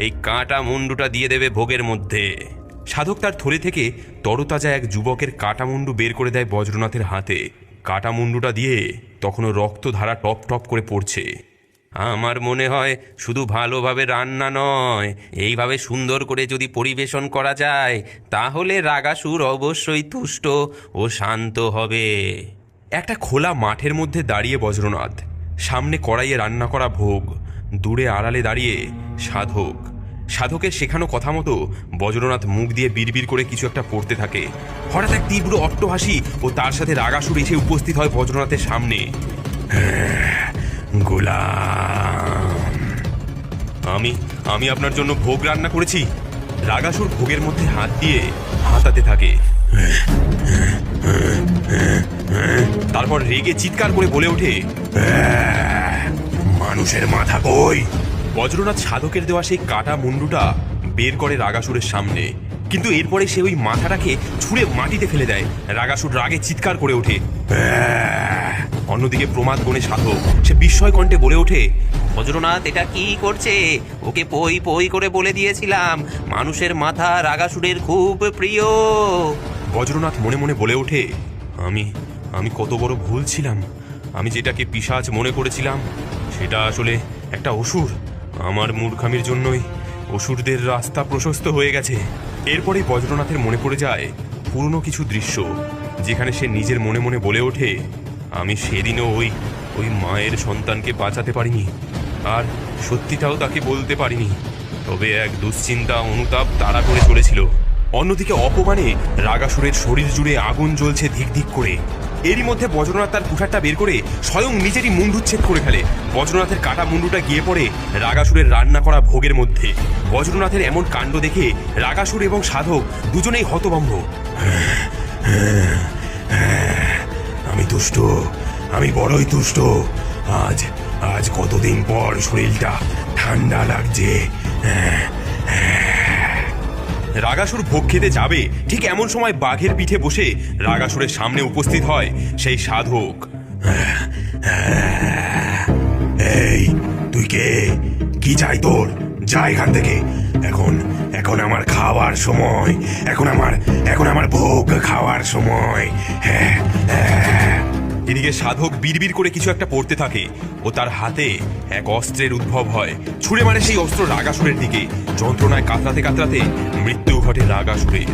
এই কাঁটা মুন্ডুটা দিয়ে দেবে ভোগের মধ্যে। সাধক তার থলে থেকে তরতাজা এক যুবকের কাটা মুন্ডু বের করে দেয় বজ্রনাথের হাতে। কাটা মুন্ডুটা দিয়ে তখনও রক্তধারা টপ টপ করে পড়ছে। আমার মনে হয় শুধু ভালোভাবে রান্না নয়, এইভাবে সুন্দর করে যদি পরিবেশন করা যায় তাহলে রাগাসুর অবশ্যই তুষ্ট ও শান্ত হবে। একটা খোলা মাঠের মধ্যে দাঁড়িয়ে বজ্রনাথ, সামনে কড়াইয়ে রান্না করা ভোগ, দূরে আড়ালে দাঁড়িয়ে সাধক। সাধকের শেখানো কথা মতো বজ্রনাথ মুখ দিয়ে বিড়বিড় করে কিছু একটা পড়তে থাকে। হঠাৎ এক তীব্র অট্টহাসি ও তার সাথে রাগাসুর এসে উপস্থিত হয় বজ্রনাথের সামনে। গোলাম, আমি আপনার জন্য ভোগ রান্না করেছি। রাগাসুর ভোগের মধ্যে হাত দিয়ে হাতাতে থাকে। তারপর রেগে চিৎকার করে বলে ওঠে, মানুষের মাথা কই? বজ্রনাথ সাধকের দেওয়া সেই কাটা মুন্ডুটা বের করে রাগাসুরের সামনে, কিন্তু এরপরে সে ওই মাথাটাকে ছুঁড়ে মাটিতে ফেলে দেয়। রাগাসুর রাগে চিৎকার করে ওঠে। অন্যদিকে প্রমাদ গণে সাধক, সে বিস্ময় কণ্ঠে বলে ওঠে, বজ্রনাথ এটা কি করছে? ওকে পই পই করে বলে দিয়েছিলাম মানুষের মাথা রাগাসুরের খুব প্রিয়। বজ্রনাথ মনে মনে বলে ওঠে, আমি কত বড় ভুল ছিলাম। আমি যেটাকে পিশাচ মনে করেছিলাম সেটা আসলে একটা অসুর। আমার মূর্খামির জন্যই অসুরদের রাস্তা প্রশস্ত হয়ে গেছে। এরপরে বজ্রনাথের মনে পড়ে যায় পুরনো কিছু দৃশ্য, যেখানে সে নিজের মনে মনে বলে ওঠে, আমি সেদিনও ওই মায়ের সন্তানকে বাঁচাতে পারিনি, আর সত্যিটাও তাকে বলতে পারিনি। তবে এক দুশ্চিন্তা অনুতাপ তাড়া করে চলেছিল। অন্যদিকে অপমানে রাগাসুরের শরীর জুড়ে আগুন জ্বলছে ধিক ধিক করে। এরই মধ্যে বজ্রনাথ তার কুঠারটা বের করে স্বয়ং নিজেরই মুন্ডুচ্ছেদ করে ফেলে। বজ্রনাথের কাটা মুন্ডুটা গিয়ে পড়ে রাগাসুরের রান্না করা ভোগের মধ্যে। বজ্রনাথের এমন কাণ্ড দেখে রাগাসুর এবং সাধক দুজনেই হতভম্ব। আমি তুষ্ট, আমি বড়ই তুষ্ট। আজ কতদিন পর শরীরটা ঠান্ডা লাগছে। রাগাসুর ভোগ খেতে যাবে, ঠিক এমন সময় বাঘের পিঠে বসে রাগাসুরের সামনে উপস্থিত হয় সেই সাধক। এই তুই কে? কি চাই তোর? যা এখান থেকে। এখন আমার খাওয়ার সময়, এখন আমার ভোগ খাওয়ার সময়। এদিকে সাধক বিড়বিড় করে কিছু একটা পড়তে থাকে ও তার হাতে এক অস্ত্রের উদ্ভব হয়। ছুঁড়ে মারে সেই অস্ত্র রাগাসুরের দিকে। যন্ত্রণায় কাতরাতে কাতরাতে মৃত্যু ঘটে রাগাসুরের।